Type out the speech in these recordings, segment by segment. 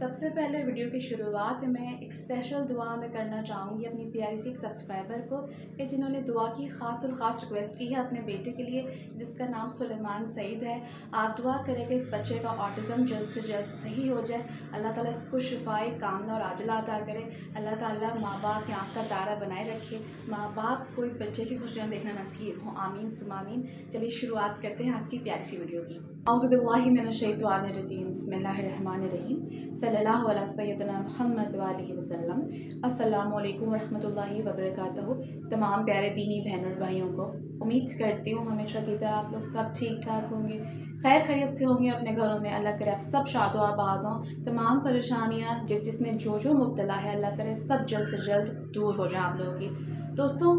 सबसे पहले वीडियो की शुरुआत मैं एक स्पेशल दुआ में करना चाहूँगी अपनी प्यारी सी एक सब्सक्राइबर को कि जिन्होंने दुआ की ख़ास और ख़ास रिक्वेस्ट की है अपने बेटे के लिए जिसका नाम सुलेमान सईद है। आप दुआ करें कि इस बच्चे का ऑटिज़म जल्द से जल्द सही हो जाए। अल्लाह ताला इसको शिफाए कामना और आजला अता करे। अल्लाह ताला माँ बाप की आँख का तारा बनाए रखे, माँ बाप को इस बच्चे की खुशियाँ देखना नसीब हो, आमीन सुम्मा आमीन। चलिए शुरुआत करते हैं आज की प्यारी सी वीडियो की। औज़ु बिल्लाहि मिनश शैतानिर रजीम, बिस्मिल्लाहिर रहमानिर रहीम, सल्लल्लाहु अला सय्यदना मुहम्मद व आलिहि वसल्लम। अस्सलामु अलैकुम वरहमतुल्लाहि वबरकातुहू। तमाम प्यारे दीनी बहनों और भाइयों को उम्मीद करती हूँ हमेशा की तरह आप लोग सब ठीक ठाक होंगे, खैर खैरियत से होंगे अपने घरों में। अल्लाह करे आप सब शादो आबाद हों, तमाम परेशानियाँ जिसमें जो मुब्तला है अल्लाह करे सब जल्द से जल्द दूर हो जाए आप लोगों की। दोस्तों,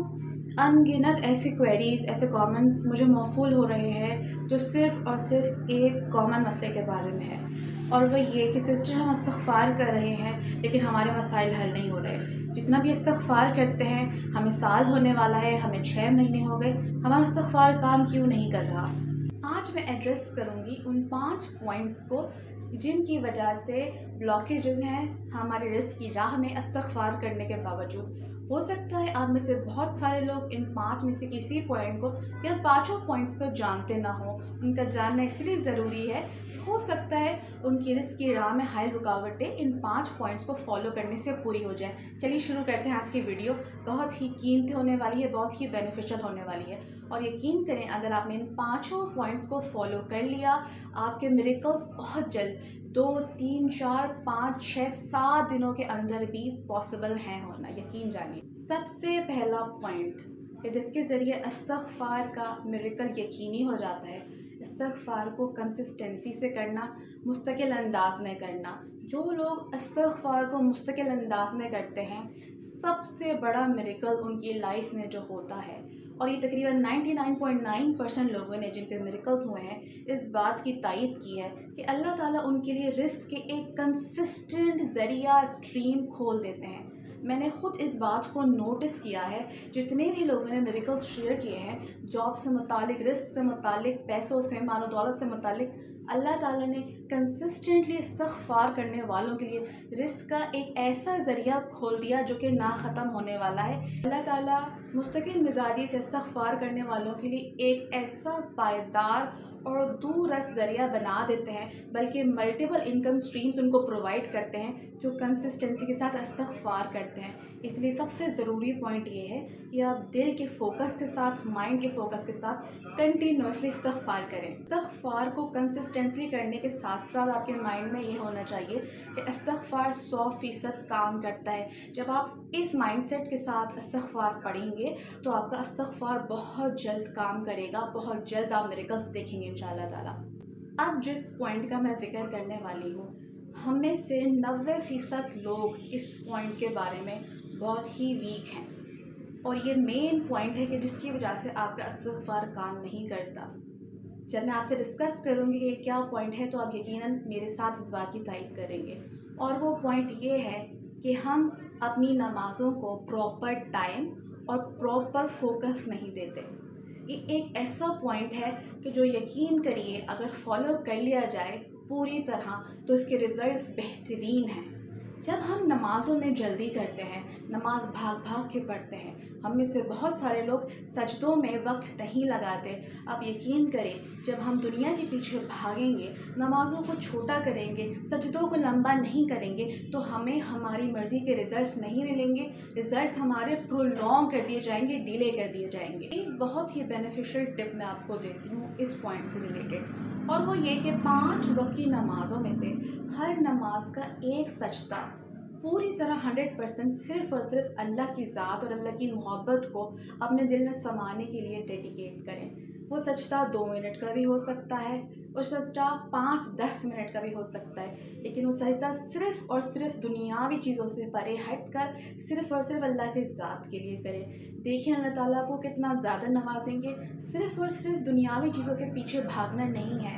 अनगिनत ऐसी क्वेरीज़, ऐसे कमेंट्स मुझे मौसूल हो रहे हैं जो सिर्फ़ और सिर्फ एक कॉमन मसले के बारे में है, और वह ये कि सिस्टर हम इस्तिग़फ़ार कर रहे हैं लेकिन हमारे मसाइल हल नहीं हो रहे। जितना भी इस्तिग़फ़ार करते हैं हमें साल होने वाला है, हमें 6 महीने हो गए, हमारा इस्तिग़फ़ार काम क्यों नहीं कर रहा। आज मैं एड्रेस करूँगी उन 5 पॉइंट्स को जिनकी वजह से ब्लॉकेजेस हैं हमारे रिस्क की राह में इस्तिग़फ़ार करने के बावजूद। हो सकता है आप में से बहुत सारे लोग इन 5 में से किसी पॉइंट को या पाँचों पॉइंट्स को जानते ना हो। उनका जानना इसलिए ज़रूरी है कि हो सकता है उनकी रिस्क की राह में हायल रुकावटें इन 5 पॉइंट्स को फॉलो करने से पूरी हो जाए। चलिए शुरू करते हैं आज की वीडियो। बहुत ही कीमती होने वाली है, बहुत ही बेनिफिशियल होने वाली है, और यकीन करें अगर आपने इन पाँचों पॉइंट्स को फॉलो कर लिया आपके मिरेकल्स बहुत जल्द 2, 3, 4, 5, 6, 7 दिनों के अंदर भी पॉसिबल हैं होना, यकीन जानिए। सबसे पहला पॉइंट कि जिसके ज़रिए इस्तिग़फ़ार का मिरेकल यकीनी हो जाता है, इस्तिग़फ़ार को कंसिस्टेंसी से करना, मुस्तकिल अंदाज में करना। जो लोग इस्तिग़फ़ार को मुस्तकिल अंदाज में करते हैं सबसे बड़ा मिरेकल उनकी लाइफ में जो होता है, और ये तकरीबन 99.9% लोगों ने जिन पे मिरेकल्स हुए हैं इस बात की तायीद की है कि अल्लाह ताला उनके लिए रिस्क के एक कंसिस्टेंट ज़रिया स्ट्रीम खोल देते हैं। मैंने ख़ुद इस बात को नोटिस किया है, जितने भी लोगों ने मिरेकल्स शेयर किए हैं जॉब से मुतालिक, रिस्क से मुतालिक, पैसों से, मालो दौलत से मुतालिक, अल्लाह ताला ने कंसिस्टेंटली इस्तिग़फ़ार करने वालों के लिए रिस्क का एक ऐसा ज़रिया खोल दिया जो कि ना ख़त्म होने वाला है। अल्लाह ताला मुस्तकिल मिजाजी से इस्तिग़फ़ार करने वालों के लिए एक ऐसा पायदार और दूररस ज़रिया बना देते हैं, बल्कि मल्टीपल इनकम स्ट्रीम्स उनको प्रोवाइड करते हैं जो कंसिस्टेंसी के साथ इस्तिग़फ़ार करते हैं। इसलिए सबसे ज़रूरी पॉइंट ये है कि आप दिल के फोकस के साथ, माइंड के फोकस के साथ कंटिन्यूसली इस्तिग़फ़ार करें। इस्तिग़फ़ार को कंसिस्टेंसी करने के साथ साथ आपके माइंड में ये होना चाहिए कि इस्तिग़फ़ार 100% काम करता है। जब आप इस माइंडसेट के साथ इस्तिग़फ़ार पढ़ेंगे तो आपका इस्तिग़फ़ार बहुत जल्द काम करेगा, बहुत जल्द आप मिरेकल्स देखेंगे इंशाअल्लाह ताला। अब जिस पॉइंट का मैं ज़िक्र करने वाली हूँ, हम में से 90% लोग इस पॉइंट के बारे में बहुत ही वीक हैं, और ये मेन पॉइंट है कि जिसकी वजह से आपका इस्तिग़फ़ार काम नहीं करता। जब मैं आपसे डिस्कस करूँगी कि क्या पॉइंट है तो आप यकीनन मेरे साथ इस बात की तायीद करेंगे, और वो पॉइंट ये है कि हम अपनी नमाज़ों को प्रॉपर टाइम और प्रॉपर फोकस नहीं देते। ये एक ऐसा पॉइंट है कि जो यकीन करिए अगर फॉलो कर लिया जाए पूरी तरह तो इसके रिज़ल्ट्स बेहतरीन हैं। जब हम नमाज़ों में जल्दी करते हैं, नमाज भाग भाग के पढ़ते हैं, हम में से बहुत सारे लोग सजदों में वक्त नहीं लगाते। आप यकीन करें जब हम दुनिया के पीछे भागेंगे, नमाज़ों को छोटा करेंगे, सजदों को लंबा नहीं करेंगे तो हमें हमारी मर्ज़ी के रिज़ल्ट्स नहीं मिलेंगे। रिज़ल्ट्स हमारे प्रोलॉन्ग कर दिए जाएंगे, डिले कर दिए जाएंगे। एक बहुत ही बेनिफिशियल टिप मैं आपको देती हूँ इस पॉइंट से रिलेटेड, और वो ये कि 5 वक्त की नमाज़ों में से हर नमाज का एक सजदा पूरी तरह 100% सिर्फ़ और सिर्फ अल्लाह की ज़ात और अल्लाह की मोहब्बत को अपने दिल में समाने के लिए डेडिकेट करें। वो सजदा 2 मिनट का भी हो सकता है, वो सजदा 5-10 मिनट का भी हो सकता है, लेकिन वो सजदा सिर्फ़ और सिर्फ दुनियावी चीज़ों से परे हट कर सिर्फ़ और सिर्फ अल्लाह की ज़ात के लिए करें। देखिए अल्लाह ताला को कितना ज़्यादा नवाजेंगे। सिर्फ़ और सिर्फ दुनियावी चीज़ों के पीछे भागना नहीं है,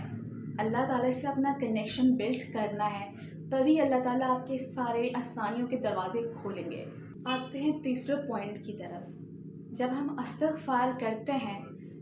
अल्लाह ताला से अपना कनेक्शन बिल्ड करना है, तभी अल्लाह ताला आपके सारे आसानियों के दरवाज़े खोलेंगे। आते हैं तीसरे पॉइंट की तरफ। जब हम इस्तिग़फ़ार करते हैं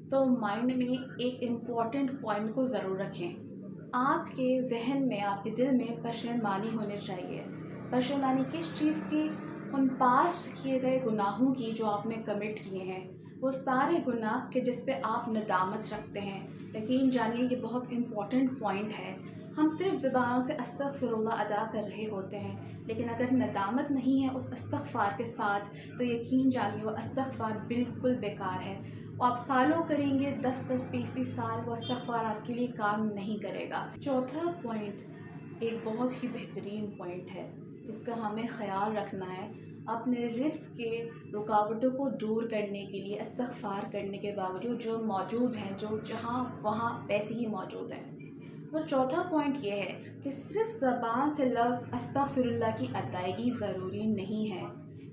तो माइंड में एक इम्पॉर्टेंट पॉइंट को ज़रूर रखें आपके जहन में, आपके दिल में पशेमानी होनी चाहिए। पशेमानी किस चीज़ की? उन पास्ट किए गए गुनाहों की जो आपने कमिट किए हैं, वो सारे गुनाह के जिस पे आप नदामत रखते हैं। यकीन जानिए ये बहुत इम्पॉर्टेंट पॉइंट है। हम सिर्फ ज़ुबान से अस्तगफिरुल्लाह अदा कर रहे होते हैं, लेकिन अगर नदामत नहीं है उस इस्तग़फ़ार के साथ, तो यकीन जानिए वो इस्तग़फ़ार बिल्कुल बेकार है। वो आप सालों करेंगे, 10-10, 20-20 साल, वो इस्तग़फ़ार आपके लिए काम नहीं करेगा। चौथा पॉइंट एक बहुत ही बेहतरीन पॉइंट है जिसका हमें ख़याल रखना है। अपने रिस्क के रुकावटों को दूर करने के लिए इस्तग़फ़ार करने के बावजूद जो मौजूद हैं, जो जहाँ वहाँ वैसे ही मौजूद हैं। वो चौथा पॉइंट ये है कि सिर्फ़ ज़बान से लफ्ज़ अस्तग़फ़िरुल्लाह की अदायगी ज़रूरी नहीं है।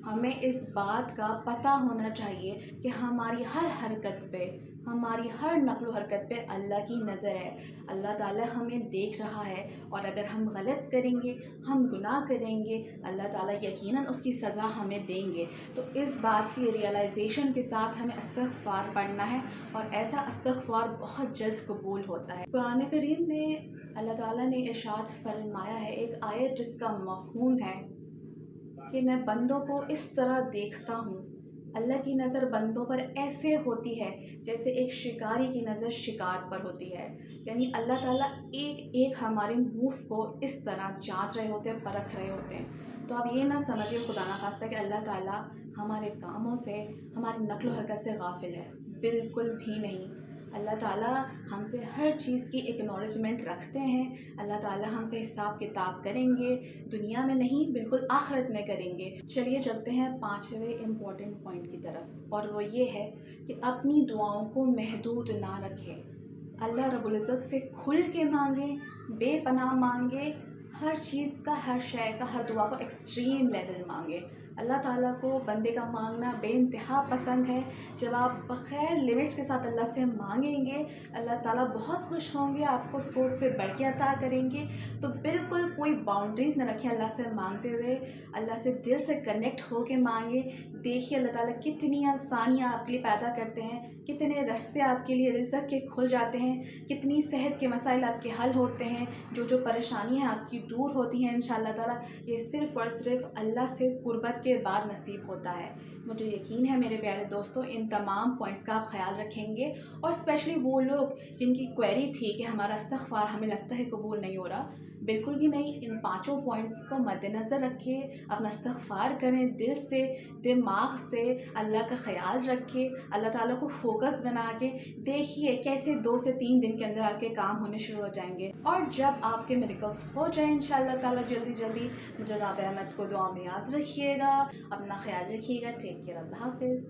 हमें इस बात का पता होना चाहिए कि हमारी हर हरकत पे, हमारी हर नक़्ल व हरकत पे अल्लाह की नज़र है। अल्लाह ताला हमें देख रहा है, और अगर हम गलत करेंगे, हम गुनाह करेंगे, अल्लाह ताला यकीनन उसकी सज़ा हमें देंगे। तो इस बात की रियलाइज़ेशन के साथ हमें इस्तग़फ़ार पढ़ना है, और ऐसा इस्तग़फ़ार बहुत जल्द कबूल होता है। कुरान करीम में अल्लाह ताला ने इरशाद फरमाया है, एक आयत जिसका मफ़हूम है कि मैं बंदों को इस तरह देखता हूँ। अल्लाह की नज़र बंदों पर ऐसे होती है जैसे एक शिकारी की नज़र शिकार पर होती है। यानी अल्लाह ताला एक एक हमारे मूव को इस तरह जांच रहे होते हैं, परख रहे होते हैं। तो आप ये ना समझिए खुदा ना खास्ता कि अल्लाह ताला हमारे कामों से, हमारी नक़्ल हरकत से गाफिल है, बिल्कुल भी नहीं। अल्लाह ताला हमसे हर चीज़ की एक्नॉलेजमेंट रखते हैं। अल्लाह ताला हमसे हिसाब किताब करेंगे, दुनिया में नहीं बिल्कुल आखिरत में करेंगे। चलिए चलते हैं 5वें इम्पॉर्टेंट पॉइंट की तरफ, और वो ये है कि अपनी दुआओं को महदूद ना रखें। अल्लाह रब्बुल इज़्ज़त से खुल के मांगें, बेपनाह मांगे, हर चीज़ का, हर शय का, हर दुआ को एक्सट्रीम लेवल मांगे। अल्लाह ताला को बंदे का मांगना बेइंतहा पसंद है। जब आप बग़ैर लिमिट्स के साथ अल्लाह से मांगेंगे, अल्लाह ताला बहुत खुश होंगे, आपको सोच से बढ़ के अता करेंगे। तो बिल्कुल कोई बाउंड्रीज़ न रखें अल्लाह से मांगते हुए, अल्लाह से दिल से कनेक्ट हो के मांगे। देखिए अल्लाह ताला कितनी आसानियाँ आपके लिए पैदा करते हैं, कितने रास्ते आपके लिए रिज़्क़ के खुल जाते हैं, कितनी सेहत के मसाइल आपके हल होते हैं, जो परेशानी है आपकी दूर होती हैं इंशाअल्लाह ताला। ये सिर्फ़ और सिर्फ अल्लाह से क़ुर्बत के बाद नसीब होता है। मुझे यकीन है मेरे प्यारे दोस्तों, इन तमाम पॉइंट्स का आप ख़याल रखेंगे, और स्पेशली वो लोग जिनकी क्वेरी थी कि हमारा इस्तग़फ़ार हमें लगता है कबूल नहीं हो रहा, बिल्कुल भी नहीं। इन पाँचों पॉइंट्स को मद्देनज़र रखिए, अपना इस्तग़फ़ार करें दिल से, दिमाग से, अल्लाह का ख़याल रखिए, अल्लाह ताला को फ़ोकस बना के देखिए कैसे 2 से 3 दिन के अंदर आपके काम होने शुरू हो जाएंगे। और जब आपके मिरेकल्स हो जाए इंशाअल्लाह ताला जल्दी जल्दी, मुझे राबिया अहमद को दुआ में याद रखिएगा। अपना ख्याल रखिएगा। Take care. अल्लाह हाफ़िज़।